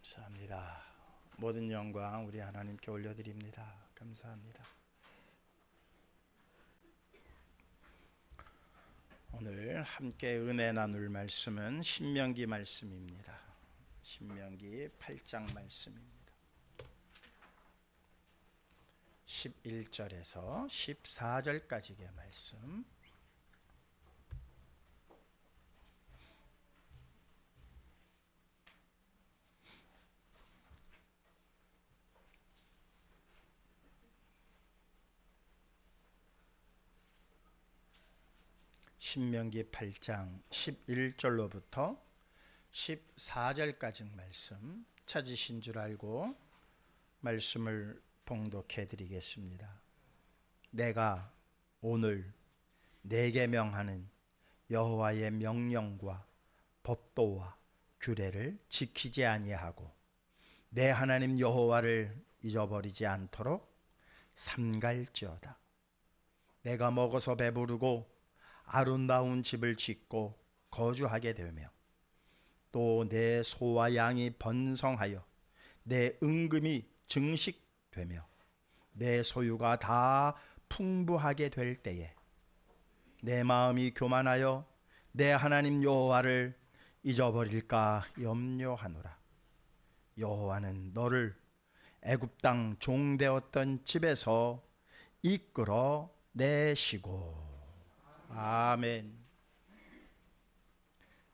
감사합니다. 모든 영광 우리 하나님께 올려드립니다. 감사합니다. 오늘 함께 은혜 나눌 말씀은 신명기 말씀입니다. 신명기 8장 말씀입니다. 11절에서 14절까지의 말씀. 신명기 8장 11절로부터 14절까지 말씀 찾으신 줄 알고 말씀을 봉독해 드리겠습니다. 내가 오늘 내게 명하는 여호와의 명령과 법도와 규례를 지키지 아니하고 내 하나님 여호와를 잊어버리지 않도록 삼갈지어다. 내가 먹어서 배부르고 아름다운 집을 짓고 거주하게 되며 또 내 소와 양이 번성하여 내 은금이 증식되며 내 소유가 다 풍부하게 될 때에 내 마음이 교만하여 내 하나님 여호와를 잊어버릴까 염려하노라. 여호와는 너를 애굽 땅 종되었던 집에서 이끌어 내시고. 아멘.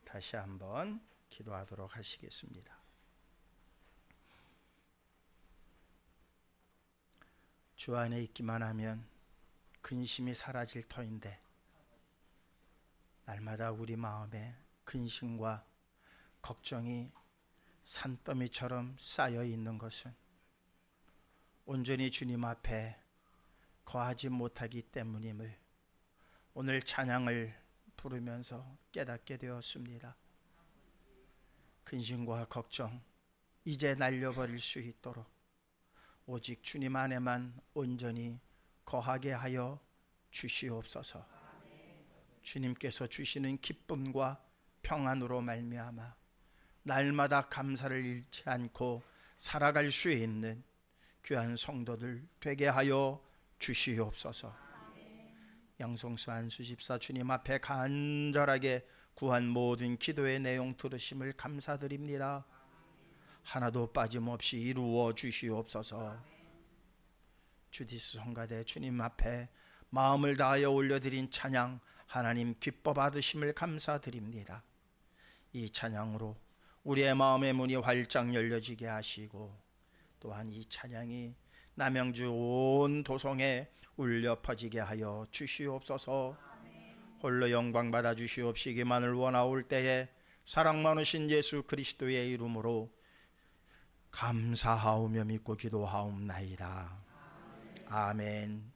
다시 한번 기도하도록 하시겠습니다. 주 안에 있기만 하면 근심이 사라질 터인데 날마다 우리 마음에 근심과 걱정이 산더미처럼 쌓여 있는 것은 온전히 주님 앞에 거하지 못하기 때문임을 오늘 찬양을 부르면서 깨닫게 되었습니다. 근심과 걱정 이제 날려버릴 수 있도록 오직 주님 안에만 온전히 거하게 하여 주시옵소서. 주님께서 주시는 기쁨과 평안으로 말미암아 날마다 감사를 잃지 않고 살아갈 수 있는 귀한 성도들 되게 하여 주시옵소서. 양송수 안수 집사 주님 앞에 간절하게 구한 모든 기도의 내용 들으심을 감사드립니다. 하나도 빠짐없이 이루어 주시옵소서. 주디스 성가대 주님 앞에 마음을 다하여 올려드린 찬양 하나님 기뻐 받으심을 감사드립니다. 이 찬양으로 우리의 마음의 문이 활짝 열려지게 하시고 또한 이 찬양이 남양주 온 도성에 울려 퍼지게 하여 주시옵소서. 홀로 영광 받아 주시옵시기만을 원하올 때에 사랑 많으신 예수 그리스도의 이름으로 감사하오며 믿고 기도하옵나이다. 아멘.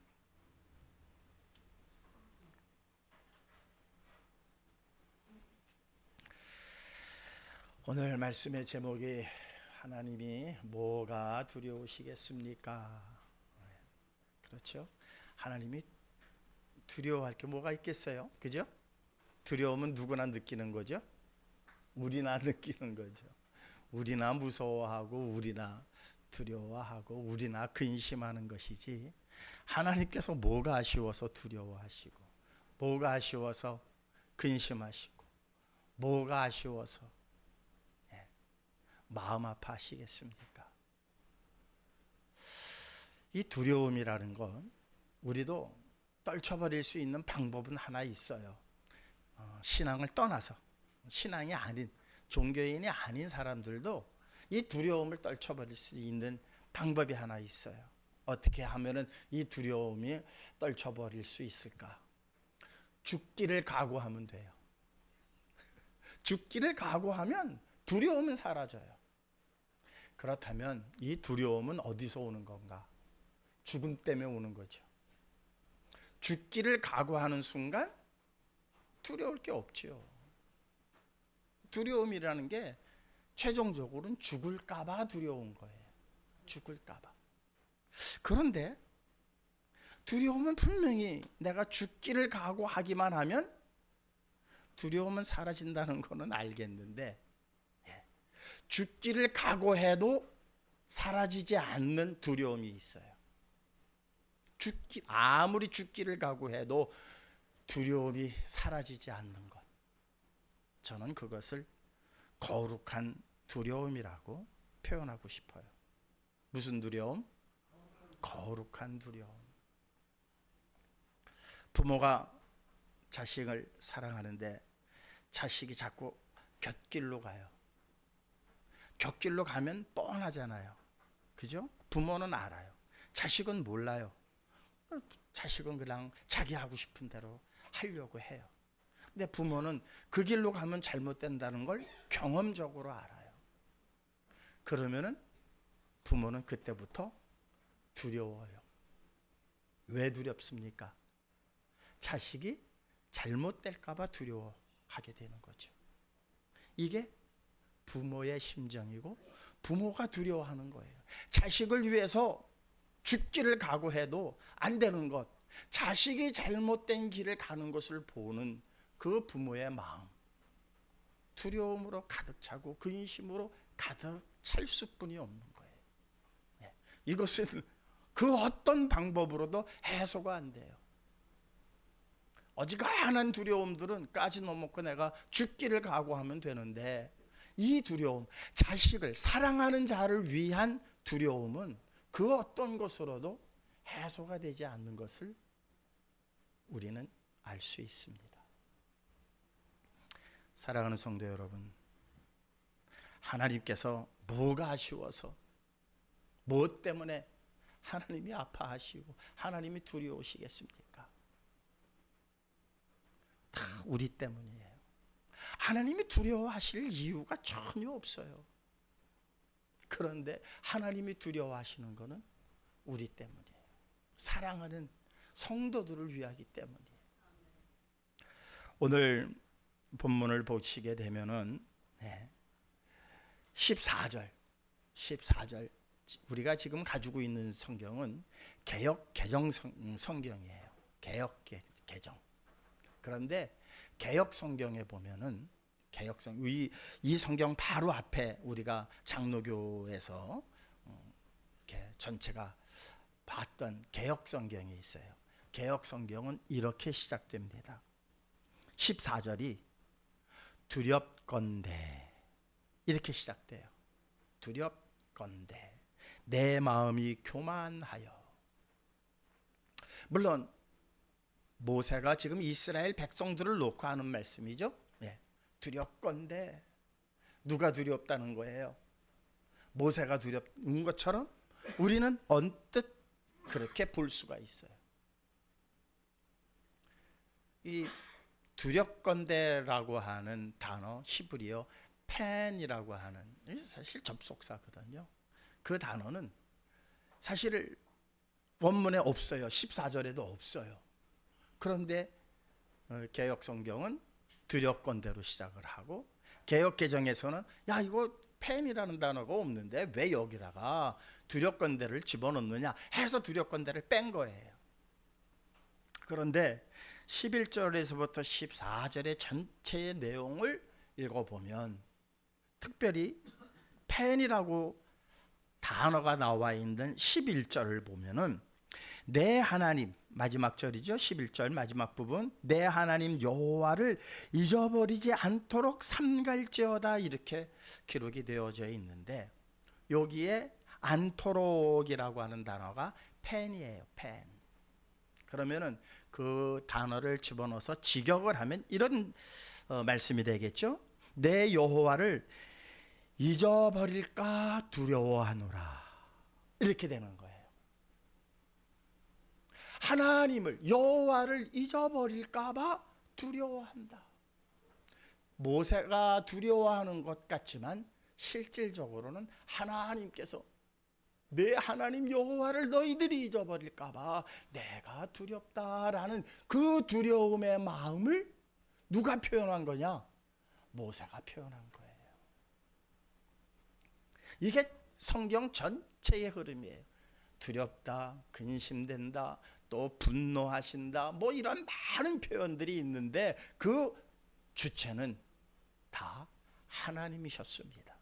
오늘 말씀의 제목이 하나님이 뭐가 두려우시겠습니까? 그렇죠? 하나님이 두려워할 게 뭐가 있겠어요? 그죠? 두려움은 누구나 느끼는 거죠? 우리나 느끼는 거죠. 우리나 무서워하고 우리나 두려워하고 우리나 근심하는 것이지 하나님께서 뭐가 아쉬워서 두려워하시고 뭐가 아쉬워서 근심하시고 뭐가 아쉬워서 마음 아파하시겠습니까? 이 두려움이라는 건 우리도 떨쳐버릴 수 있는 방법은 하나 있어요. 신앙을 떠나서 신앙이 아닌 종교인이 아닌 사람들도 이 두려움을 떨쳐버릴 수 있는 방법이 하나 있어요. 어떻게 하면은 이 두려움이 떨쳐버릴 수 있을까? 죽기를 각오하면 돼요. 죽기를 각오하면 두려움은 사라져요. 그렇다면 이 두려움은 어디서 오는 건가? 죽음 때문에 오는 거죠. 죽기를 각오하는 순간 두려울 게 없지요. 두려움이라는 게 최종적으로는 죽을까 봐 두려운 거예요. 죽을까 봐. 그런데 두려움은 분명히 내가 죽기를 각오하기만 하면 두려움은 사라진다는 거는 알겠는데 죽기를 각오해도 사라지지 않는 두려움이 있어요. 아무리 죽기를 각오해도 두려움이 사라지지 않는 것. 저는 그것을 거룩한 두려움이라고 표현하고 싶어요. 무슨 두려움? 거룩한 두려움. 부모가 자식을 사랑하는데 자식이 자꾸 곁길로 가요. 곁길로 가면 뻔하잖아요. 그죠? 부모는 알아요. 자식은 몰라요. 자식은 그냥 자기 하고 싶은 대로 하려고 해요. 근데 부모는 그 길로 가면 잘못된다는 걸 경험적으로 알아요. 그러면은 부모는 그때부터 두려워요. 왜 두렵습니까? 자식이 잘못될까 봐 두려워하게 되는 거죠. 이게 부모의 심정이고 부모가 두려워하는 거예요. 자식을 위해서 죽기를 각오해도 안 되는 것, 자식이 잘못된 길을 가는 것을 보는 그 부모의 마음, 두려움으로 가득 차고 근심으로 가득 찰 수뿐이 없는 거예요. 이것은 그 어떤 방법으로도 해소가 안 돼요. 어지간한 두려움들은 까지 넘었고 내가 죽기를 각오하면 되는데, 이 두려움, 자식을 사랑하는 자를 위한 두려움은 그 어떤 것으로도 해소가 되지 않는 것을 우리는 알 수 있습니다. 사랑하는 성도 여러분, 하나님께서 뭐가 아쉬워서, 뭐 때문에 하나님이 아파하시고 하나님이 두려우시겠습니까? 다 우리 때문이에요. 하나님이 두려워하실 이유가 전혀 없어요. 그런데 하나님이 두려워하시는 것은 우리 때문이에요. 사랑하는 성도들을 위하기 때문이에요. 오늘 본문을 보시게 되면은 14절 우리가 지금 가지고 있는 성경은 개역 개정 성경이에요. 개역 개정. 그런데 개역 성경에 보면은 이 성경 바로 앞에 우리가 장로교에서 이렇게 전체가 봤던 개역 성경이 있어요. 개역 성경은 이렇게 시작됩니다. 14절이 두렵건대 이렇게 시작돼요. 두렵건대 내 마음이 교만하여. 물론 모세가 지금 이스라엘 백성들을 놓고 하는 말씀이죠. 두렵건대, 누가 두렵다는 거예요? 모세가 두려운 것처럼 우리는 언뜻 그렇게 볼 수가 있어요. 이 두렵건대라고 하는 단어, 히브리어 펜이라고 하는, 사실 접속사거든요. 그 단어는 사실 원문에 없어요. 14절에도 없어요. 그런데 개역 성경은 두렵건대로 시작을 하고, 개역 개정에서는 야, 이거 펜이라는 단어가 없는데 왜 여기다가 두렵건대를 집어넣느냐 해서 두렵건대를 뺀 거예요. 그런데 11절에서부터 14절의 전체의 내용을 읽어보면, 특별히 펜이라고 단어가 나와 있는 11절을 보면은 내 하나님, 마지막 절이죠. 11절 마지막 부분, 내 하나님 여호와를 잊어버리지 않도록 삼갈지어다, 이렇게 기록이 되어져 있는데, 여기에 않도록이라고 하는 단어가 펜이에요. 펜. 그러면은 그 단어를 집어넣어서 직역을 하면 이런 말씀이 되겠죠. 내 여호와를 잊어버릴까 두려워하노라, 이렇게 되는 거예요. 하나님을, 여호와를 잊어버릴까 봐 두려워한다. 모세가 두려워하는 것 같지만 실질적으로는 하나님께서 내 하나님 여호와를 너희들이 잊어버릴까 봐 내가 두렵다라는 그 두려움의 마음을 누가 표현한 거냐? 모세가 표현한 거예요. 이게 성경 전체의 흐름이에요. 두렵다, 근심된다, 또 분노하신다, 뭐 이런 많은 표현들이 있는데 그 주체는 다 하나님이셨습니다.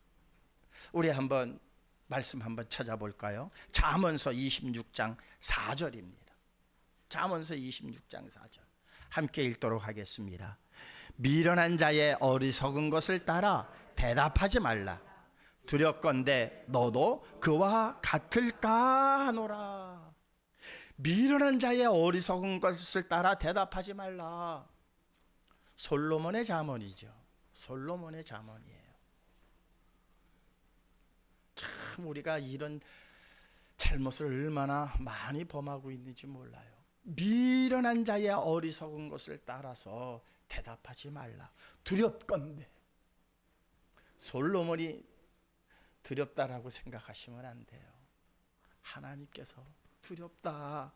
우리 한번 말씀 한번 찾아볼까요? 잠언서 26장 4절입니다. 잠언서 26장 4절 함께 읽도록 하겠습니다. 미련한 자의 어리석은 것을 따라 대답하지 말라. 두렵건대 너도 그와 같을까 하노라. 미련한 자의 어리석은 것을 따라 대답하지 말라. 솔로몬의 잠언이죠. 솔로몬의 잠언이에요. 참 우리가 이런 잘못을 얼마나 많이 범하고 있는지 몰라요. 미련한 자의 어리석은 것을 따라서 대답하지 말라. 두렵건대. 솔로몬이 두렵다라고 생각하시면 안 돼요. 하나님께서 두렵다.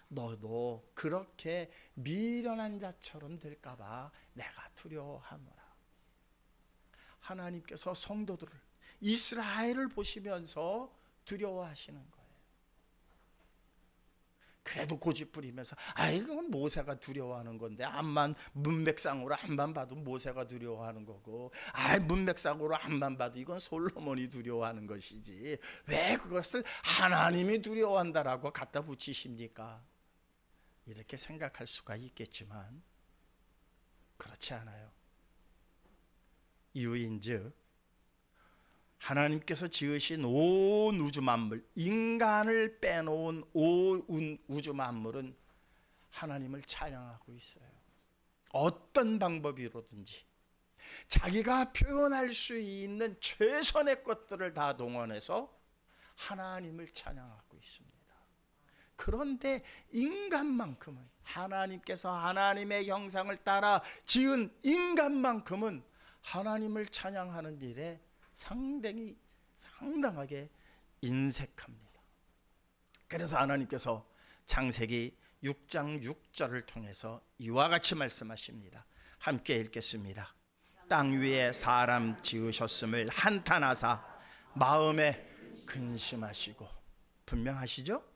너도 그렇게 미련한 자처럼 될까봐 내가 두려워하노라. 하나님께서 성도들을, 이스라엘을 보시면서 두려워하시는 거예요. 그래도 고집부리면서 이건 모세가 두려워하는 건데, 앞만 문맥상으로 앞만 봐도 모세가 두려워하는 거고, 문맥상으로 앞만 봐도 이건 솔로몬이 두려워하는 것이지 왜 그것을 하나님이 두려워한다라고 갖다 붙이십니까? 이렇게 생각할 수가 있겠지만 그렇지 않아요. 이유인즉 하나님께서 지으신 온 우주 만물, 인간을 빼놓은 온 우주 만물은 하나님을 찬양하고 있어요. 어떤 방법으로든지 자기가 표현할 수 있는 최선의 것들을 다 동원해서 하나님을 찬양하고 있습니다. 그런데 인간만큼은, 하나님께서 하나님의 형상을 따라 지은 인간만큼은 하나님을 찬양하는 일에 상당하게 인색합니다. 그래서 하나님께서 창세기 6장 6절을 통해서 이와 같이 말씀하십니다. 함께 읽겠습니다. 땅 위에 사람 지으셨음을 한탄하사 마음에 근심하시고. 분명하시죠?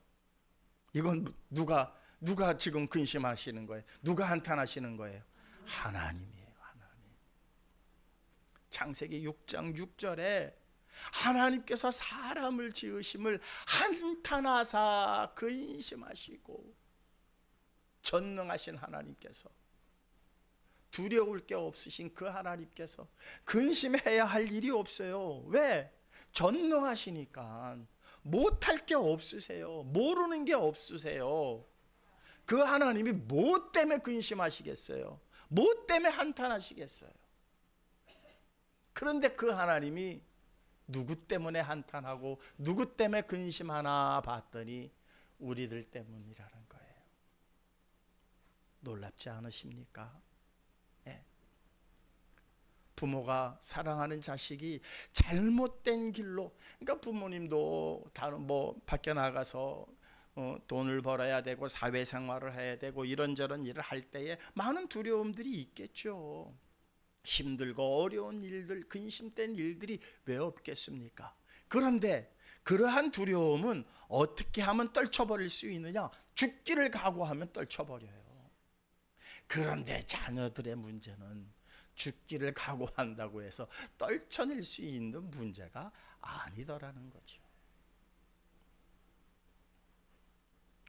이건 누가 지금 근심하시는 거예요? 누가 한탄하시는 거예요? 하나님이에요. 창세기 6장 6절에 하나님께서 사람을 지으심을 한탄하사 근심하시고, 전능하신 하나님께서, 두려울 게 없으신 그 하나님께서 근심해야 할 일이 없어요. 왜? 전능하시니까. 못할 게 없으세요. 모르는 게 없으세요. 그 하나님이 뭐 때문에 근심하시겠어요? 뭐 때문에 한탄하시겠어요? 그런데 그 하나님이 누구 때문에 한탄하고 누구 때문에 근심하나 봤더니 우리들 때문이라는 거예요. 놀랍지 않으십니까? 네. 부모가 사랑하는 자식이 잘못된 길로, 그러니까 부모님도 다른 밖에 나가서 돈을 벌어야 되고 사회생활을 해야 되고 이런저런 일을 할 때에 많은 두려움들이 있겠죠. 힘들고 어려운 일들, 근심된 일들이 왜 없겠습니까? 그런데 그러한 두려움은 어떻게 하면 떨쳐버릴 수 있느냐? 죽기를 각오하면 떨쳐버려요. 그런데 자녀들의 문제는 죽기를 각오한다고 해서 떨쳐낼 수 있는 문제가 아니더라는 거죠.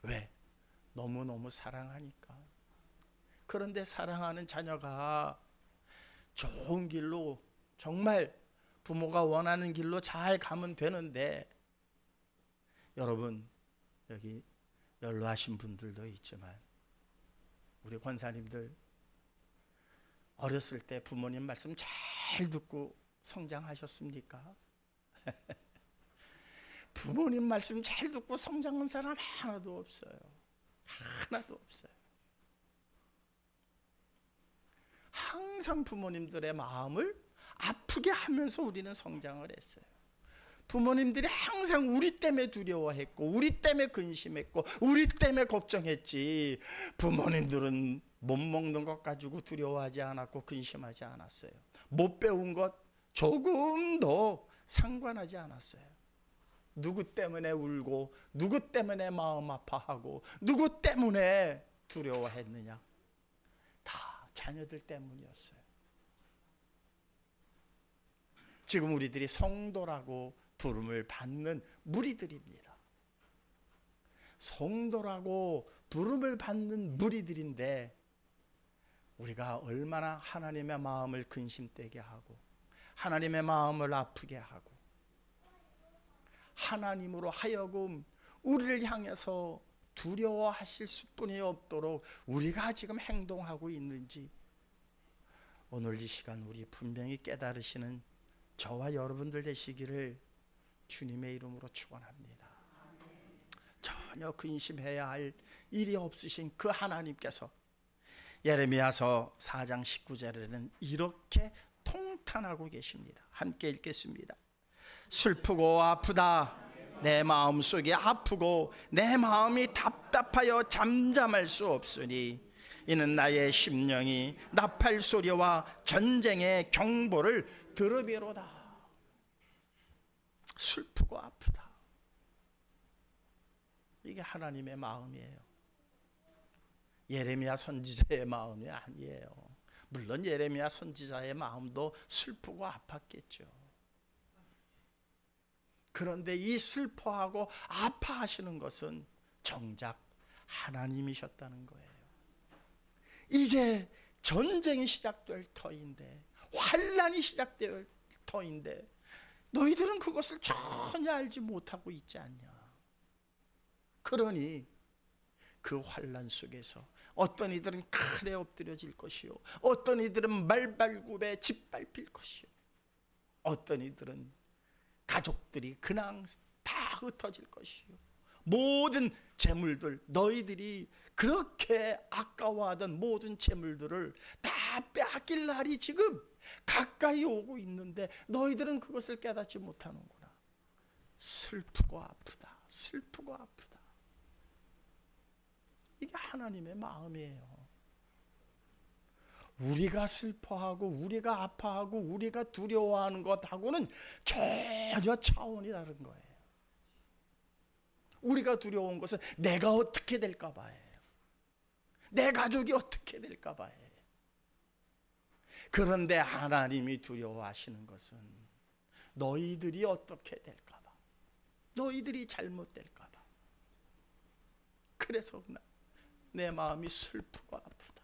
왜? 너무너무 사랑하니까. 그런데 사랑하는 자녀가 좋은 길로, 정말 부모가 원하는 길로 잘 가면 되는데, 여러분 여기 연로하신 분들도 있지만 우리 권사님들 어렸을 때 부모님 말씀 잘 듣고 성장하셨습니까? 부모님 말씀 잘 듣고 성장한 사람 하나도 없어요. 하나도 없어요. 항상 부모님들의 마음을 아프게 하면서 우리는 성장을 했어요. 부모님들이 항상 우리 때문에 두려워했고, 우리 때문에 근심했고, 우리 때문에 걱정했지, 부모님들은 못 먹는 것 가지고 두려워하지 않았고 근심하지 않았어요. 못 배운 것 조금도 상관하지 않았어요. 누구 때문에 울고, 누구 때문에 마음 아파하고, 누구 때문에 두려워했느냐? 다 자녀들 때문이었어요. 지금 우리들이 성도라고 부름을 받는 무리들입니다. 성도라고 부름을 받는 무리들인데 우리가 얼마나 하나님의 마음을 근심되게 하고 하나님의 마음을 아프게 하고 하나님으로 하여금 우리를 향해서 두려워하실 수뿐이 없도록 우리가 지금 행동하고 있는지 오늘 이 시간 우리 분명히 깨달으시는 저와 여러분들 되시기를 주님의 이름으로 축원합니다. 전혀 근심해야 할 일이 없으신 그 하나님께서 예레미야서 4장 19절에는 이렇게 통탄하고 계십니다. 함께 읽겠습니다. 슬프고 아프다. 내 마음속이 아프고 내 마음이 답답하여 잠잠할 수 없으니 이는 나의 심령이 나팔 소리와 전쟁의 경보를 들으리로다. 슬프고 아프다. 이게 하나님의 마음이에요. 예레미야 선지자의 마음이 아니에요. 물론 예레미야 선지자의 마음도 슬프고 아팠겠죠. 그런데 이 슬퍼하고 아파하시는 것은 정작 하나님이셨다는 거예요. 이제 전쟁이 시작될 터인데, 환란이 시작될 터인데 너희들은 그것을 전혀 알지 못하고 있지 않냐. 그러니 그 환란 속에서 어떤 이들은 칼에 엎드려질 것이요, 어떤 이들은 말발굽에 짓밟힐 것이요, 어떤 이들은 가족들이 그냥 다 흩어질 것이요, 모든 재물들, 너희들이 그렇게 아까워하던 모든 재물들을 다 빼앗길 날이 지금 가까이 오고 있는데 너희들은 그것을 깨닫지 못하는구나. 슬프고 아프다. 슬프고 아프다. 이게 하나님의 마음이에요. 우리가 슬퍼하고 우리가 아파하고 우리가 두려워하는 것하고는 전혀 차원이 다른 거예요. 우리가 두려운 것은 내가 어떻게 될까 봐예요. 내 가족이 어떻게 될까 봐예요. 그런데 하나님이 두려워하시는 것은 너희들이 어떻게 될까 봐, 너희들이 잘못될까 봐. 그래서 내 마음이 슬프고 아프다.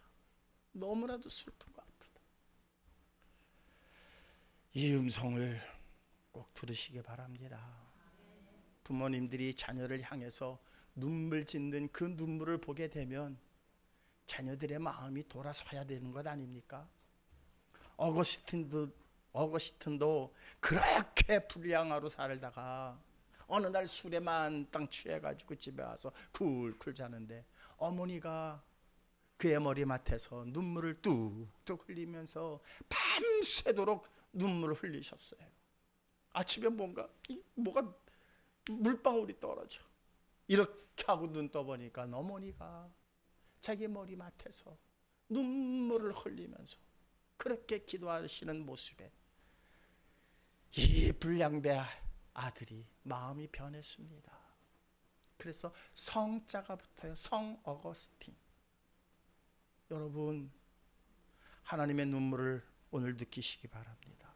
너무나도 슬프고 아프다. 이 음성을 꼭 들으시기 바랍니다. 부모님들이 자녀를 향해서 눈물 짓는 그 눈물을 보게 되면 자녀들의 마음이 돌아서야 되는 것 아닙니까? 어거스틴도 그렇게 불량하로 살다가 어느 날 술에 만땅 취해가지고 집에 와서 쿨쿨 자는데 어머니가 그의 머리맡에서 눈물을 뚝뚝 흘리면서 밤새도록 눈물을 흘리셨어요. 아침에 뭐가 물방울이 떨어져. 이렇게 하고 눈 떠보니까 어머니가 자기 머리맡에서 눈물을 흘리면서 그렇게 기도하시는 모습에 이 불량배 아들이 마음이 변했습니다. 그래서 성자가 붙어요. 성 어거스틴. 여러분, 하나님의 눈물을 오늘 느끼시기 바랍니다.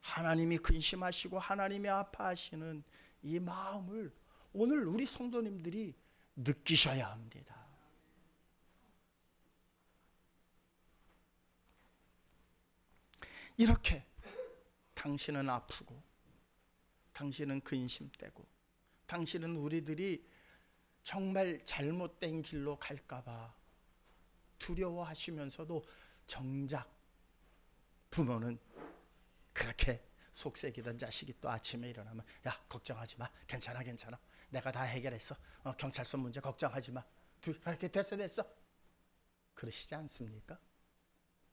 하나님이 근심하시고 하나님이 아파하시는 이 마음을 오늘 우리 성도님들이 느끼셔야 합니다. 이렇게 당신은 아프고 당신은 근심되고 당신은 우리들이 정말 잘못된 길로 갈까 봐 두려워하시면서도 정작 부모는 그렇게 속색이던 자식이 또 아침에 일어나면 야, 걱정하지 마. 괜찮아. 내가 다 해결했어. 경찰서 문제 걱정하지 마. 이렇게 됐어. 그러시지 않습니까?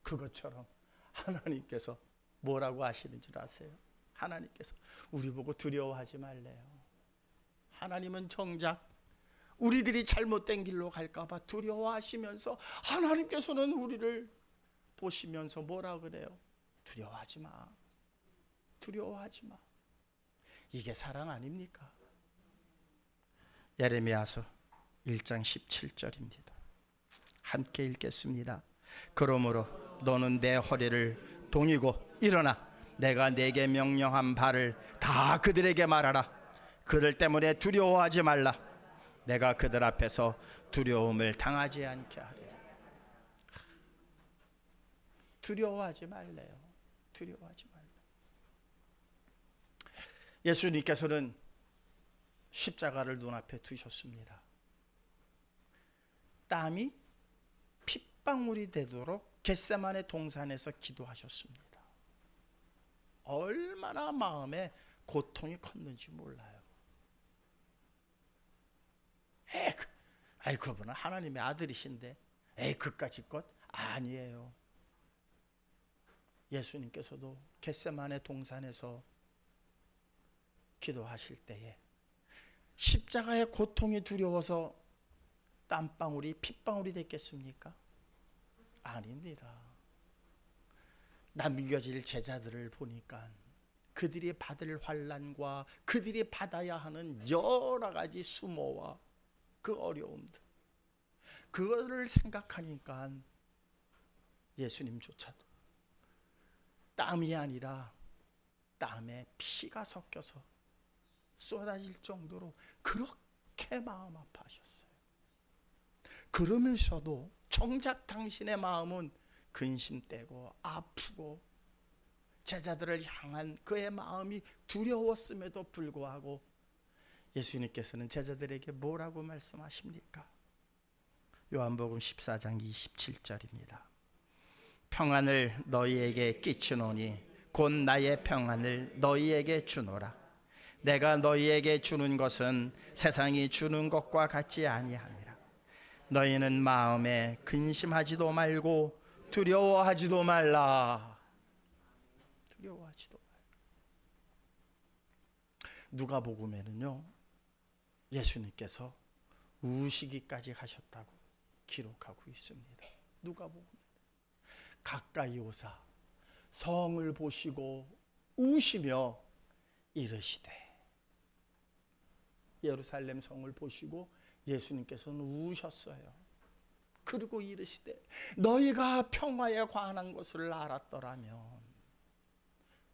그것처럼 하나님께서 뭐라고 하시는 줄 아세요? 하나님께서 우리 보고 두려워하지 말래요. 하나님은 정작 우리들이 잘못된 길로 갈까 봐 두려워하시면서 하나님께서는 우리를 보시면서 뭐라 그래요? 두려워하지 마. 두려워하지 마. 이게 사랑 아닙니까? 예레미야서 1장 17절입니다. 함께 읽겠습니다. 그러므로 너는 내 허리를 동이고 일어나 내가 내게 명령한 바를 다 그들에게 말하라. 그들 때문에 두려워하지 말라. 내가 그들 앞에서 두려움을 당하지 않게 하리라. 두려워하지 말래요. 두려워하지 말래. 예수님께서는 십자가를 눈앞에 두셨습니다. 땀이 핏방울이 되도록 겟세마네 동산에서 기도하셨습니다. 얼마나 마음에 고통이 컸는지 몰라요. 그분은 하나님의 아들이신데 그까짓 것 아니에요. 예수님께서도 겟세마네 동산에서 기도하실 때에 십자가의 고통이 두려워서 땀방울이 핏방울이 됐겠습니까? 아닙니다. 남겨질 제자들을 보니까 그들이 받을 환난과 그들이 받아야 하는 여러 가지 수모와 그 어려움들, 그거를 생각하니까 예수님조차도 땀이 아니라 땀에 피가 섞여서 쏟아질 정도로 그렇게 마음 아파하셨어요. 그러면서도 정작 당신의 마음은 근심되고 아프고 제자들을 향한 그의 마음이 두려웠음에도 불구하고 예수님께서는 제자들에게 뭐라고 말씀하십니까? 요한복음 14장 27절입니다. 평안을 너희에게 끼치노니 곧 나의 평안을 너희에게 주노라. 내가 너희에게 주는 것은 세상이 주는 것과 같지 아니하니라. 너희는 마음에 근심하지도 말고 두려워하지도 말라. 두려워하지도 말라. 누가복음에는요, 예수님께서 우시기까지 하셨다고 기록하고 있습니다. 누가복음에 가까이 오사 성을 보시고 우시며 이르시되, 예루살렘 성을 보시고 예수님께서는 우셨어요. 그리고 이르시되, 너희가 평화에 관한 것을 알았더라면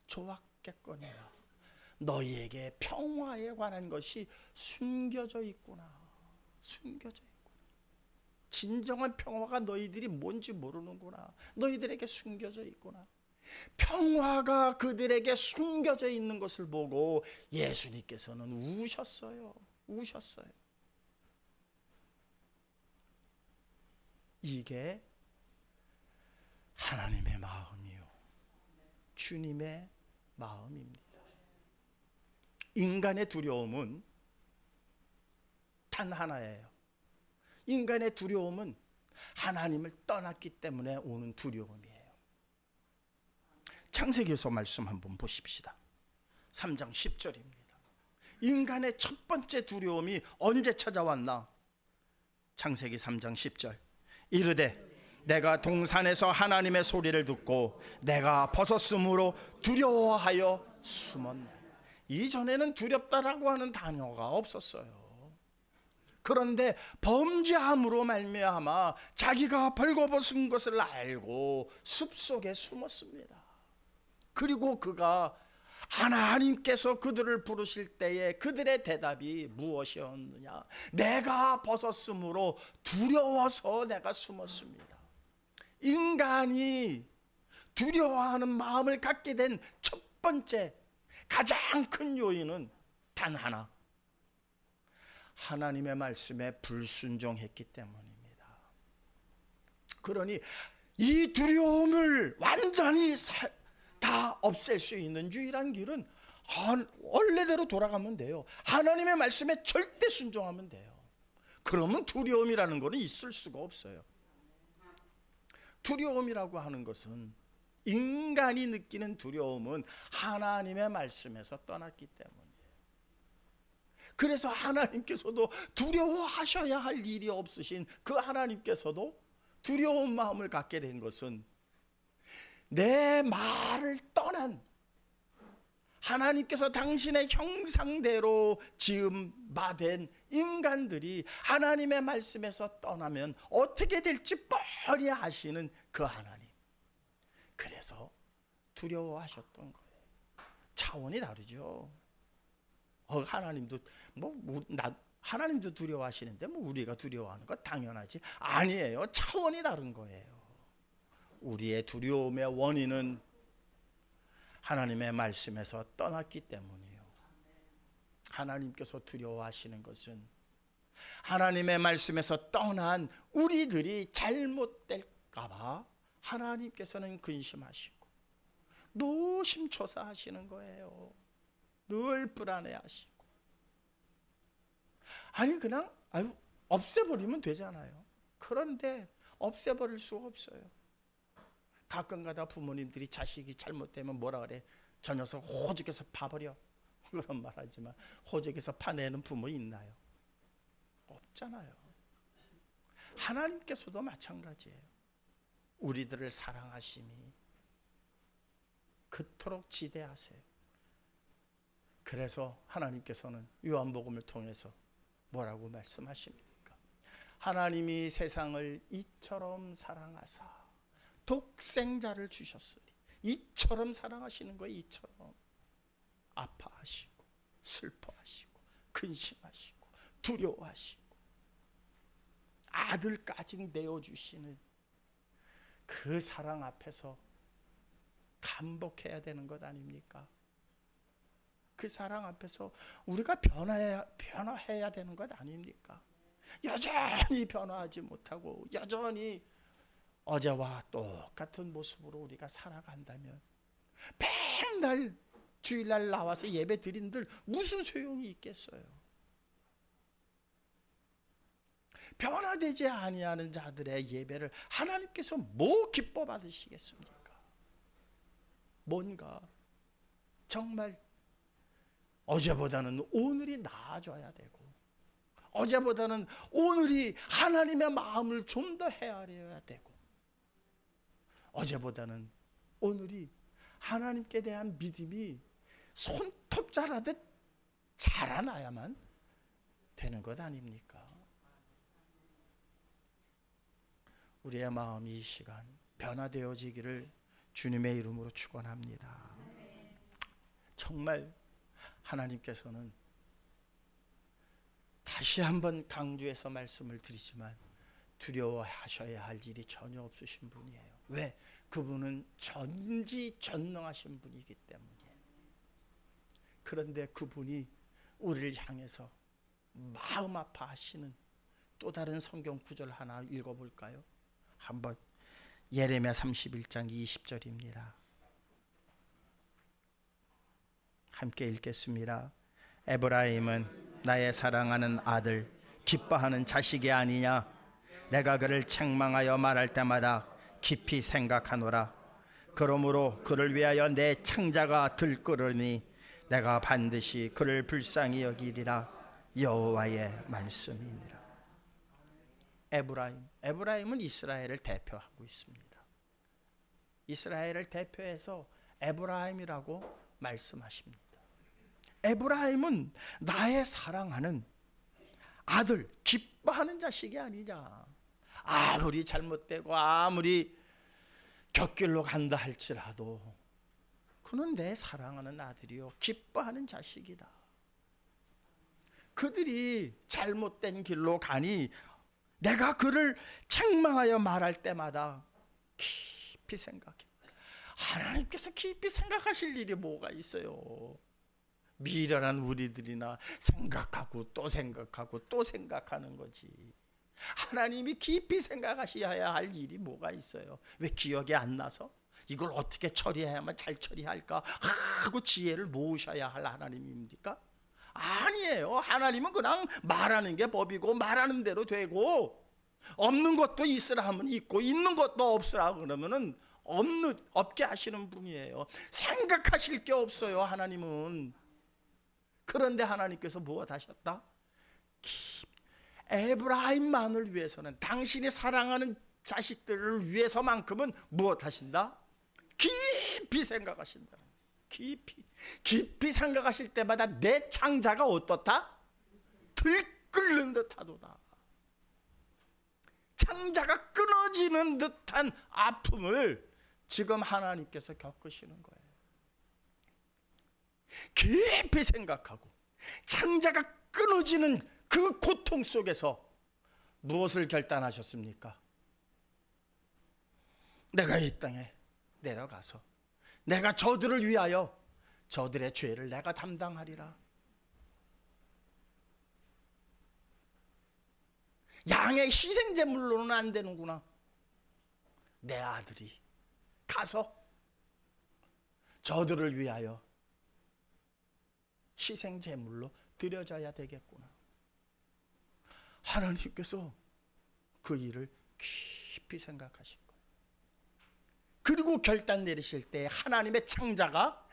좋았겠거니와 너희에게 평화에 관한 것이 숨겨져 있구나. 숨겨져 있구나. 진정한 평화가 너희들이 뭔지 모르는구나. 너희들에게 숨겨져 있구나. 평화가 그들에게 숨겨져 있는 것을 보고 예수님께서는 우셨어요. 우셨어요. 이게 하나님의 마음이요, 주님의 마음입니다. 인간의 두려움은 단 하나예요. 인간의 두려움은 하나님을 떠났기 때문에 오는 두려움이에요. 창세기에서 말씀 한번 보십시다. 3장 10절입니다. 인간의 첫 번째 두려움이 언제 찾아왔나? 창세기 3장 10절. 이르되 내가 동산에서 하나님의 소리를 듣고 내가 벗었으므로 두려워하여 숨었네. 이전에는 두렵다라고 하는 단어가 없었어요. 그런데 범죄함으로 말미암아 자기가 벌거벗은 것을 알고 숲속에 숨었습니다. 그리고 그가 하나님께서 그들을 부르실 때에 그들의 대답이 무엇이었느냐? 내가 벗었으므로 두려워서 내가 숨었습니다. 인간이 두려워하는 마음을 갖게 된 첫 번째 가장 큰 요인은 단 하나, 하나님의 말씀에 불순종했기 때문입니다. 그러니 이 두려움을 완전히 다 없앨 수 있는 유일한 길은 원래대로 돌아가면 돼요. 하나님의 말씀에 절대 순종하면 돼요. 그러면 두려움이라는 것은 있을 수가 없어요. 두려움이라고 하는 것은, 인간이 느끼는 두려움은 하나님의 말씀에서 떠났기 때문이에요. 그래서 하나님께서도 두려워하셔야 할 일이 없으신 그 하나님께서도 두려운 마음을 갖게 된 것은 내 말을 떠난, 하나님께서 당신의 형상대로 지음 바된 인간들이 하나님의 말씀에서 떠나면 어떻게 될지 뻔히 아시는 그 하나님, 그래서 두려워하셨던 거예요. 차원이 다르죠. 하나님도 하나님도 두려워하시는데 우리가 두려워하는 건 당연하지. 아니에요. 차원이 다른 거예요. 우리의 두려움의 원인은 하나님의 말씀에서 떠났기 때문이에요. 하나님께서 두려워하시는 것은 하나님의 말씀에서 떠난 우리들이 잘못될까 봐 하나님께서는 근심하시고 노심초사하시는 거예요. 늘 불안해하시고. 아니 그냥 없애버리면 되잖아요. 그런데 없애버릴 수가 없어요. 가끔가다 부모님들이 자식이 잘못되면 뭐라 그래? 저 녀석 호적에서 파버려. 그런 말 하지만 호적에서 파내는 부모 있나요? 없잖아요. 하나님께서도 마찬가지예요. 우리들을 사랑하심이 그토록 지대하세요. 그래서 하나님께서는 요한복음을 통해서 뭐라고 말씀하십니까? 하나님이 세상을 이처럼 사랑하사 독생자를 주셨으니. 이처럼 사랑하시는 거예요. 이처럼 아파하시고 슬퍼하시고 근심하시고 두려워하시고 아들까지 내어주시는 그 사랑 앞에서 감복해야 되는 것 아닙니까? 그 사랑 앞에서 우리가 변화해야 되는 것 아닙니까? 여전히 변화하지 못하고 여전히 어제와 똑같은 모습으로 우리가 살아간다면 맨날 주일날 나와서 예배 드린들 무슨 소용이 있겠어요? 변화되지 아니하는 자들의 예배를 하나님께서 뭐 기뻐 받으시겠습니까? 뭔가 정말 어제보다는 오늘이 나아져야 되고 어제보다는 오늘이 하나님의 마음을 좀 더 헤아려야 되고 어제보다는 오늘이 하나님께 대한 믿음이 손톱 자라듯 자라나야만 되는 것 아닙니까? 우리의 마음이 이 시간 변화되어지기를 주님의 이름으로 축원합니다. 정말 하나님께서는 다시 한번 강조해서 말씀을 드리지만 두려워하셔야 할 일이 전혀 없으신 분이에요. 왜? 그분은 전지전능하신 분이기 때문이에요. 그런데 그분이 우리를 향해서 마음 아파하시는 또 다른 성경 구절 하나 읽어볼까요? 한번 예레미야 31장 20절입니다. 함께 읽겠습니다. 에브라임은 나의 사랑하는 아들 기뻐하는 자식이 아니냐. 내가 그를 책망하여 말할 때마다 깊이 생각하노라. 그러므로 그를 위하여 내 창자가 들끓으니 내가 반드시 그를 불쌍히 여기리라. 여호와의 말씀이니라. 에브라임은 이스라엘을 대표하고 있습니다. 이스라엘을 대표해서 에브라임이라고 말씀하십니다. 에브라임은 나의 사랑하는 아들, 기뻐하는 자식이 아니냐. 아무리 잘못되고 아무리 곁길로 간다 할지라도 그는 내 사랑하는 아들이요 기뻐하는 자식이다. 그들이 잘못된 길로 가니 내가 그를 책망하여 말할 때마다 깊이 생각해. 하나님께서 깊이 생각하실 일이 뭐가 있어요? 미련한 우리들이나 생각하고 또 생각하고 또 생각하는 거지. 하나님이 깊이 생각하셔야 할 일이 뭐가 있어요? 왜 기억이 안 나서 이걸 어떻게 처리해야만 잘 처리할까 하고 지혜를 모으셔야 할 하나님입니까? 아니에요. 하나님은 그냥 말하는 게 법이고 말하는 대로 되고 없는 것도 있으라 하면 있고 있는 것도 없으라 그러면은 없게 하시는 분이에요. 생각하실 게 없어요. 하나님은. 그런데 하나님께서 무엇 하셨다? 에브라임만을 위해서는 당신이 사랑하는 자식들을 위해서만큼은 무엇 하신다? 깊이 생각하신다. 깊이 생각하실 때마다 내 창자가 어떻다? 들끓는 듯하도다. 창자가 끊어지는 듯한 아픔을 지금 하나님께서 겪으시는 거예요. 깊이 생각하고 창자가 끊어지는 그 고통 속에서 무엇을 결단하셨습니까? 내가 이 땅에 내려가서 내가 저들을 위하여 저들의 죄를 내가 담당하리라. 양의 희생제물로는 안 되는구나. 내 아들이 가서 저들을 위하여 희생제물로 드려져야 되겠구나. 하나님께서 그 일을 깊이 생각하신 거예요. 그리고 결단 내리실 때 하나님의 창자가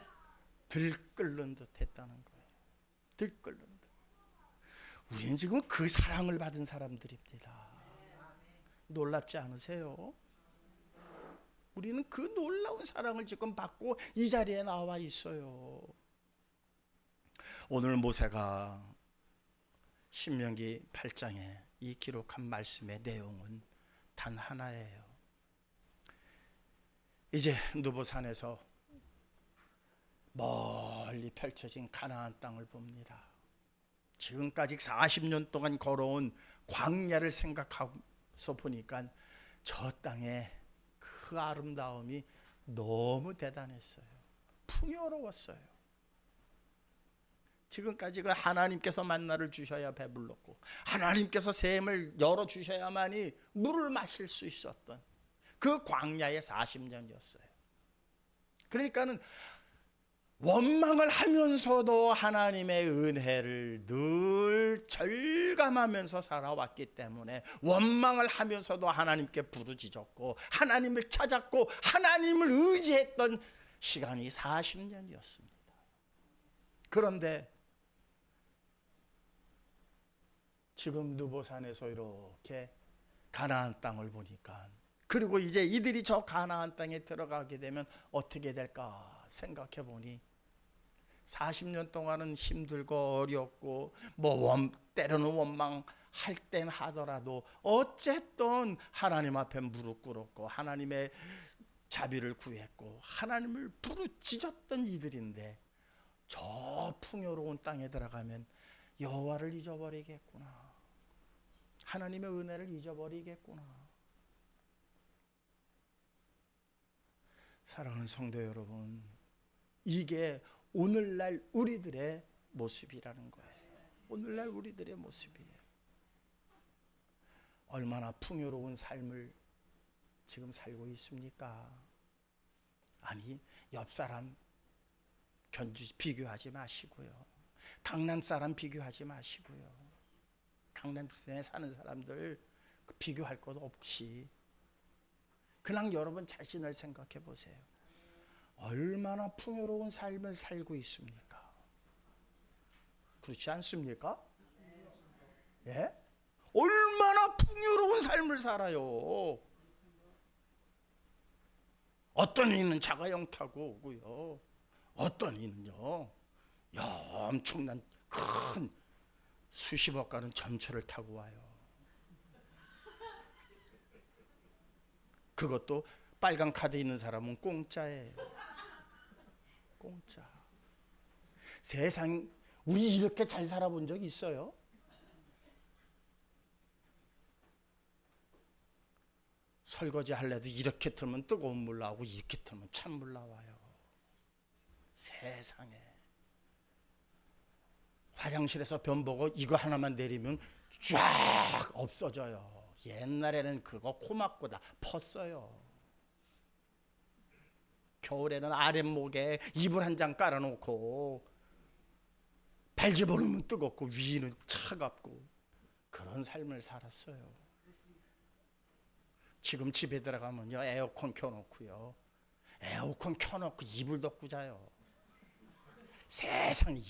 들끓는 듯 했다는 거예요. 들끓는 듯. 우리는 지금 그 사랑을 받은 사람들입니다. 놀랍지 않으세요? 우리는 그 놀라운 사랑을 지금 받고 이 자리에 나와 있어요. 오늘 모세가 신명기 8장에 이 기록한 말씀의 내용은 단 하나예요. 이제 느보산에서 멀리 펼쳐진 가나안 땅을 봅니다. 지금까지 40년 동안 걸어온 광야를 생각해서 보니까 저 땅의 그 아름다움이 너무 대단했어요. 풍요로웠어요. 지금까지 그 하나님께서 만나를 주셔야 배불렀고 하나님께서 샘을 열어주셔야만이 물을 마실 수 있었던 그 광야의 40년이었어요. 그러니까는 원망을 하면서도 하나님의 은혜를 늘 절감하면서 살아왔기 때문에 원망을 하면서도 하나님께 부르짖었고 하나님을 찾았고 하나님을 의지했던 시간이 40년이었습니다. 그런데 지금 느보산에서 이렇게 가나안 땅을 보니까 그리고 이제 이들이 저 가나안 땅에 들어가게 되면 어떻게 될까 생각해 보니 40년 동안은 힘들고 어렵고 때로는 원망할 땐 하더라도 어쨌든 하나님 앞에 무릎 꿇었고 하나님의 자비를 구했고 하나님을 부르짖었던 이들인데 저 풍요로운 땅에 들어가면 여호와를 잊어버리겠구나. 하나님의 은혜를 잊어버리겠구나. 사랑하는 성도 여러분, 이게 오늘날 우리들의 모습이라는 거예요. 오늘날 우리들의 모습이에요. 얼마나 풍요로운 삶을 지금 살고 있습니까? 아니, 옆 사람 비교하지 마시고요. 강남 사람 비교하지 마시고요. 강남에 사는 사람들 비교할 것 없이 그냥 여러분 자신을 생각해 보세요. 얼마나 풍요로운 삶을 살고 있습니까? 그렇지 않습니까? 예? 얼마나 풍요로운 삶을 살아요. 어떤 이는 자가용 타고 오고요. 어떤 이는요, 엄청난 큰 수십억 가는 전철을 타고 와요. 그것도 빨간 카드 있는 사람은 공짜예요. 공짜. 세상 우리 이렇게 잘 살아본 적 있어요? 설거지 할래도 이렇게 틀면 뜨거운 물 나오고 이렇게 틀면 찬물 나와요. 세상에. 화장실에서 변 보고 이거 하나만 내리면 쫙 없어져요. 옛날에는 그거 코 막고 다 펐어요. 겨울에는 아랫목에 이불 한 장 깔아놓고 발 집어넣으면 뜨겁고 위는 차갑고 그런 삶을 살았어요. 지금 집에 들어가면요 에어컨 켜놓고요. 에어컨 켜놓고 이불 덮고 자요. 세상에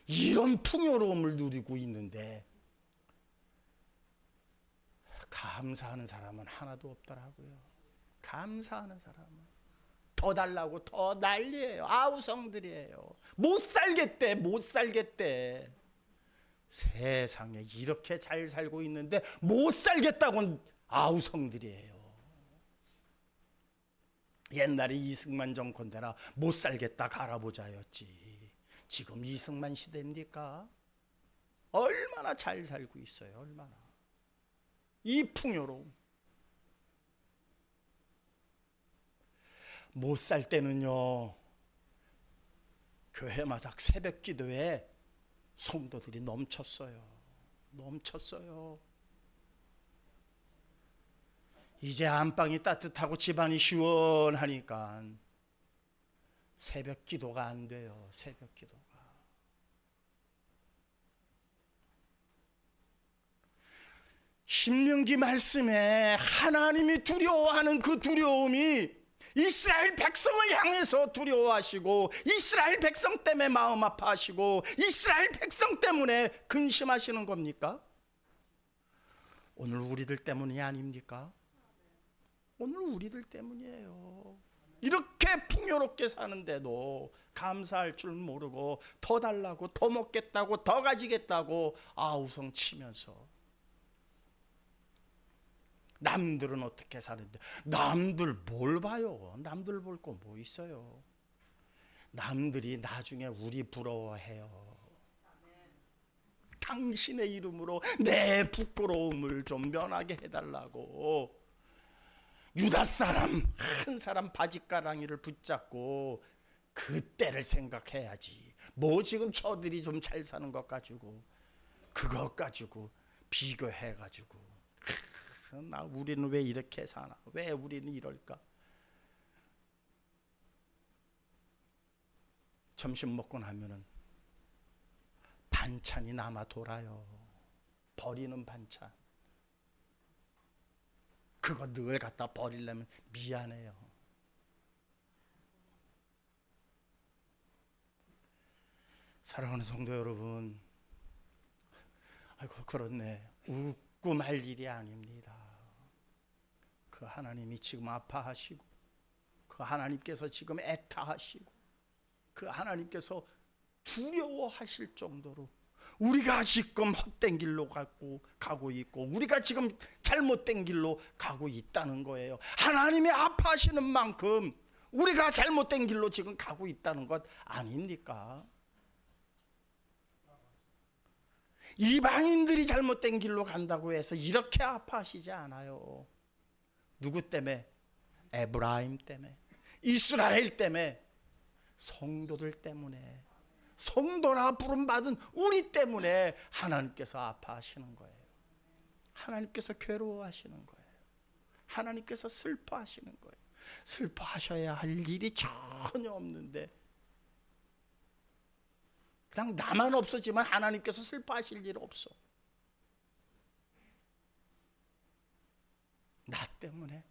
이런 풍요로움을 누리고 있는데 감사하는 사람은 하나도 없더라고요. 감사하는 사람은 더 달라고 더 난리예요. 아우성들이에요. 못 살겠대, 못 살겠대. 세상에 이렇게 잘 살고 있는데 못 살겠다고는 아우성들이에요. 옛날에 이승만 정권 때나 못 살겠다 갈아보자였지. 지금 이승만 시대입니까? 얼마나 잘 살고 있어요. 얼마나. 이 풍요로움. 못 살 때는요, 교회마다 새벽 기도에 성도들이 넘쳤어요. 넘쳤어요. 이제 안방이 따뜻하고 집안이 시원하니까 새벽 기도가 안 돼요. 새벽 기도가. 신명기 말씀에 하나님이 두려워하는 그 두려움이 이스라엘 백성을 향해서 두려워하시고 이스라엘 백성 때문에 마음 아파하시고 이스라엘 백성 때문에 근심하시는 겁니까? 오늘 우리들 때문이 아닙니까? 오늘 우리들 때문이에요. 이렇게 풍요롭게 사는데도 감사할 줄 모르고 더 달라고 더 먹겠다고 더 가지겠다고 아우성 치면서 남들은 어떻게 사는데 남들 뭘 봐요? 남들 볼 거 뭐 있어요? 남들이 나중에 우리 부러워해요. 당신의 이름으로 내 부끄러움을 좀 면하게 해달라고. 유다 사람 한 사람 바짓가랑이를 붙잡고 그때를 생각해야지. 뭐 지금 저들이 좀 잘 사는 것 가지고 그것 가지고 비교해가지고 나 우리는 왜 이렇게 사나? 왜 우리는 이럴까? 점심 먹고 나면은 반찬이 남아 돌아요. 버리는 반찬. 그거 늘 갖다 버리려면 미안해요. 사랑하는 성도 여러분, 아이고 그렇네. 웃고 말 일이 아닙니다. 그 하나님이 지금 아파하시고 그 하나님께서 지금 애타하시고 그 하나님께서 두려워하실 정도로 우리가 지금 헛된 길로 가고 있고 우리가 지금 잘못된 길로 가고 있다는 거예요. 하나님이 아파하시는 만큼 우리가 잘못된 길로 지금 가고 있다는 것 아닙니까? 이방인들이 잘못된 길로 간다고 해서 이렇게 아파하시지 않아요. 누구 때문에? 에브라임 때문에, 이스라엘 때문에, 성도들 때문에, 성도라 부름받은 우리 때문에 하나님께서 아파하시는 거예요. 하나님께서 괴로워하시는 거예요. 하나님께서 슬퍼하시는 거예요. 슬퍼하셔야 할 일이 전혀 없는데 그냥 나만 없어지만 하나님께서 슬퍼하실 일 없어. 나 때문에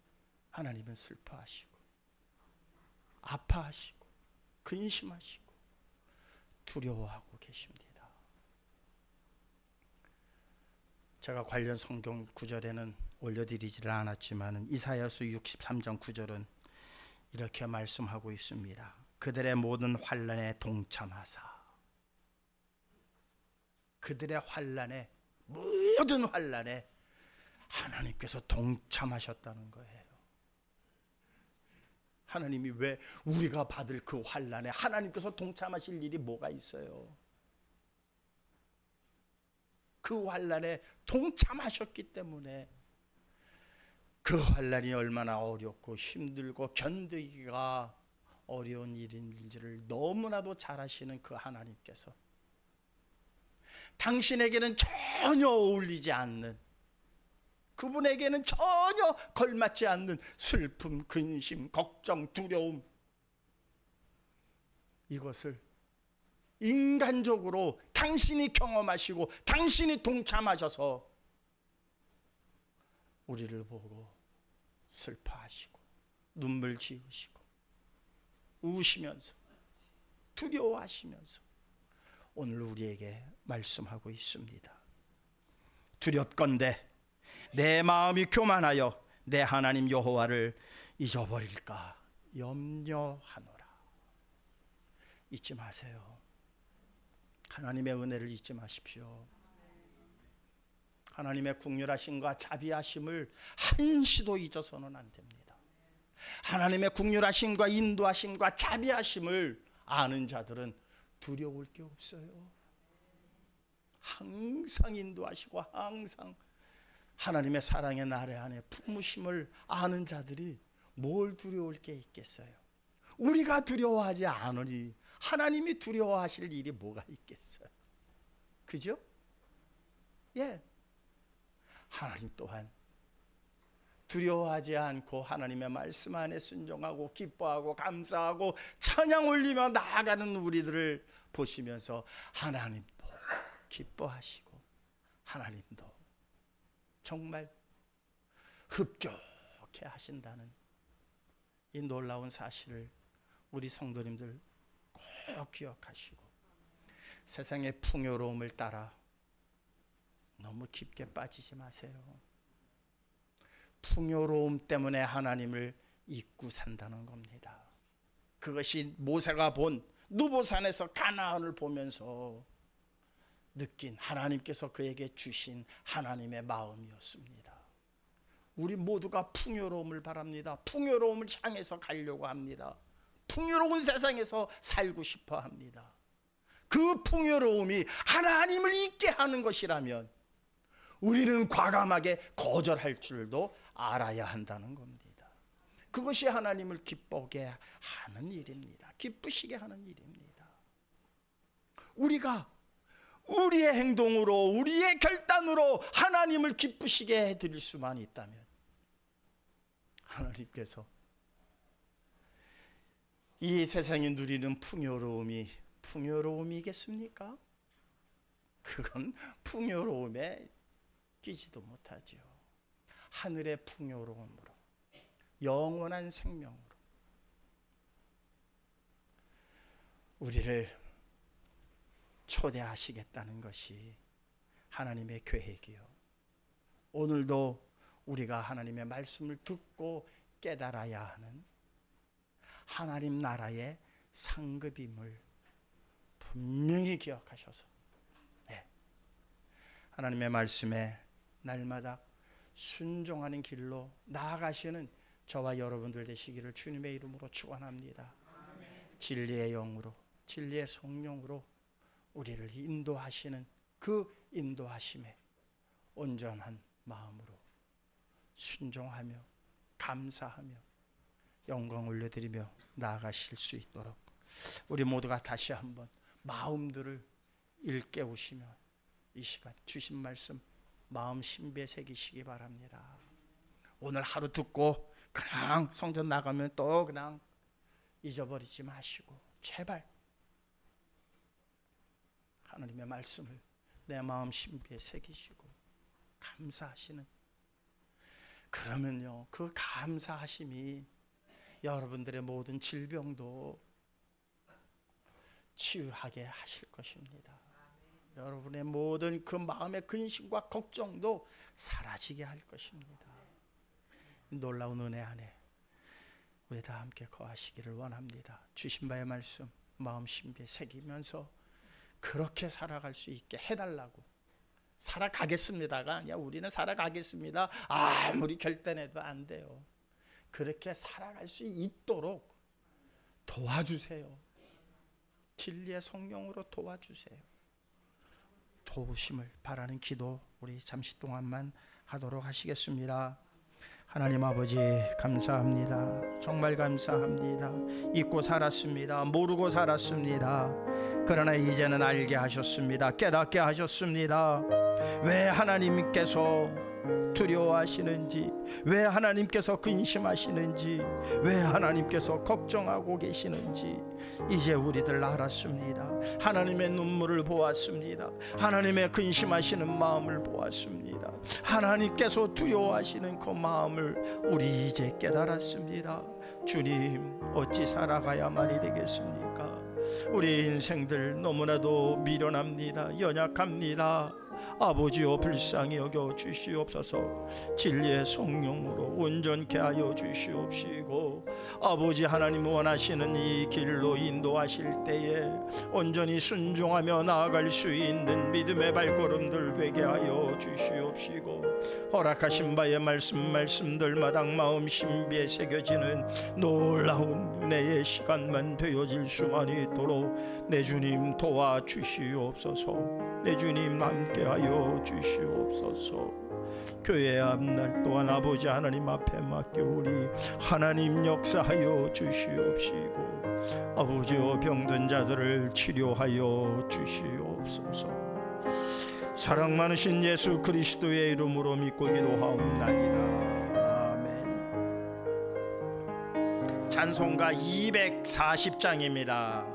하나님은 슬퍼하시고 아파하시고 근심하시고 두려워하고 계십니다. 제가 관련 성경 구절에는 올려드리지를 않았지만 이사야서 63장 9절은 이렇게 말씀하고 있습니다. 그들의 모든 환난에 동참하사, 그들의 환난에, 모든 환난에 하나님께서 동참하셨다는 거예요. 하나님이 왜 우리가 받을 그 환난에 하나님께서 동참하실 일이 뭐가 있어요? 그 환난에 동참하셨기 때문에 그 환난이 얼마나 어렵고 힘들고 견디기가 어려운 일인지를 너무나도 잘 아시는 그 하나님께서 당신에게는 전혀 어울리지 않는, 그분에게는 전혀 걸맞지 않는 슬픔, 근심, 걱정, 두려움, 이것을 인간적으로 당신이 경험하시고 당신이 동참하셔서 우리를 보고 슬퍼하시고 눈물 지으시고 우시면서 두려워하시면서 오늘 우리에게 말씀하고 있습니다. 두렵건대 내 마음이 교만하여 내 하나님 여호와를 잊어버릴까 염려하노라. 잊지 마세요. 하나님의 은혜를 잊지 마십시오. 하나님의 국률하심과 자비하심을 한시도 잊어서는 안 됩니다. 하나님의 국률하심과 인도하심과 자비하심을 아는 자들은 두려울 게 없어요. 항상 인도하시고 항상 하나님의 사랑의 나래 안에 품으심을 아는 자들이 뭘 두려울 게 있겠어요? 우리가 두려워하지 않으니 하나님이 두려워하실 일이 뭐가 있겠어요? 그죠? 예. 하나님 또한 두려워하지 않고 하나님의 말씀 안에 순종하고 기뻐하고 감사하고 찬양 올리며 나아가는 우리들을 보시면서 하나님도 기뻐하시고 하나님도 정말 흡족해 하신다는 이 놀라운 사실을 우리 성도님들 꼭 기억하시고 세상의 풍요로움을 따라 너무 깊게 빠지지 마세요. 풍요로움 때문에 하나님을 잊고 산다는 겁니다. 그것이 모세가 본 누보산에서 가나안을 보면서 느낀 하나님께서 그에게 주신 하나님의 마음이었습니다. 우리 모두가 풍요로움을 바랍니다. 풍요로움을 향해서 가려고 합니다. 풍요로운 세상에서 살고 싶어 합니다. 그 풍요로움이 하나님을 잊게 하는 것이라면 우리는 과감하게 거절할 줄도 알아야 한다는 겁니다. 그것이 하나님을 기쁘게 하는 일입니다. 기쁘시게 하는 일입니다. 우리가 우리의 행동으로 우리의 결단으로 하나님을 기쁘시게 해드릴 수만 있다면 하나님께서 이 세상이 누리는 풍요로움이 풍요로움이겠습니까? 그건 풍요로움에 끼지도 못하죠. 하늘의 풍요로움으로 영원한 생명으로 우리를 초대하시겠다는 것이 하나님의 계획이요. 오늘도 우리가 하나님의 말씀을 듣고 깨달아야 하는 하나님 나라의 상급임을 분명히 기억하셔서 하나님의 말씀에 날마다 순종하는 길로 나아가시는 저와 여러분들 되시기를 주님의 이름으로 축원합니다. 진리의 영으로 진리의 성령으로 우리를 인도하시는 그 인도하심에 온전한 마음으로 순종하며 감사하며 영광 올려드리며 나아가실 수 있도록 우리 모두가 다시 한번 마음들을 일깨우시며 이 시간 주신 말씀 마음 심비에 새기시기 바랍니다. 오늘 하루 듣고 그냥 성전 나가면 또 그냥 잊어버리지 마시고 제발 하나님의 말씀을 내 마음 심비에 새기시고 감사하시는, 그러면요 그 감사하심이 여러분들의 모든 질병도 치유하게 하실 것입니다. 여러분의 모든 그 마음의 근심과 걱정도 사라지게 할 것입니다. 놀라운 은혜 안에 우리 다 함께 거하시기를 원합니다. 주신 바의 말씀 마음 심비에 새기면서 그렇게 살아갈 수 있게 해달라고, 살아가겠습니다가 아니야 우리는 살아가겠습니다 아무리 결단해도 안 돼요. 그렇게 살아갈 수 있도록 도와주세요. 진리의 성령으로 도와주세요. 도우심을 바라는 기도 우리 잠시 동안만 하도록 하시겠습니다. 하나님 아버지 감사합니다. 정말 감사합니다. 잊고 살았습니다. 모르고 살았습니다. 그러나 이제는 알게 하셨습니다. 깨닫게 하셨습니다. 왜 하나님께서 두려워하시는지, 왜 하나님께서 근심하시는지, 왜 하나님께서 걱정하고 계시는지 이제 우리들 알았습니다. 하나님의 눈물을 보았습니다. 하나님의 근심하시는 마음을 보았습니다. 하나님께서 두려워하시는 그 마음을 우리 이제 깨달았습니다. 주님 어찌 살아가야만이 되겠습니까? 우리 인생들 너무나도 미련합니다. 연약합니다. 아버지여 불쌍히 여겨 주시옵소서. 진리의 성령으로 온전케 하여 주시옵시고, 아버지 하나님 원하시는 이 길로 인도하실 때에 온전히 순종하며 나아갈 수 있는 믿음의 발걸음들 되게 하여 주시옵시고, 허락하신 바의 말씀들마다 마음 신비에 새겨지는 놀라운 은혜의 시간만 되어질 수만 있도록 내 주님 도와주시옵소서. 내 주님 함께하여 주시옵소서. 교회 앞날 또한 아버지 하나님 앞에 맡겨오니 하나님 역사하여 주시옵시고, 아버지여 병든 자들을 치료하여 주시옵소서. 사랑 많으신 예수 그리스도의 이름으로 믿고 기도하옵나이다. 아멘. 찬송가 240장입니다.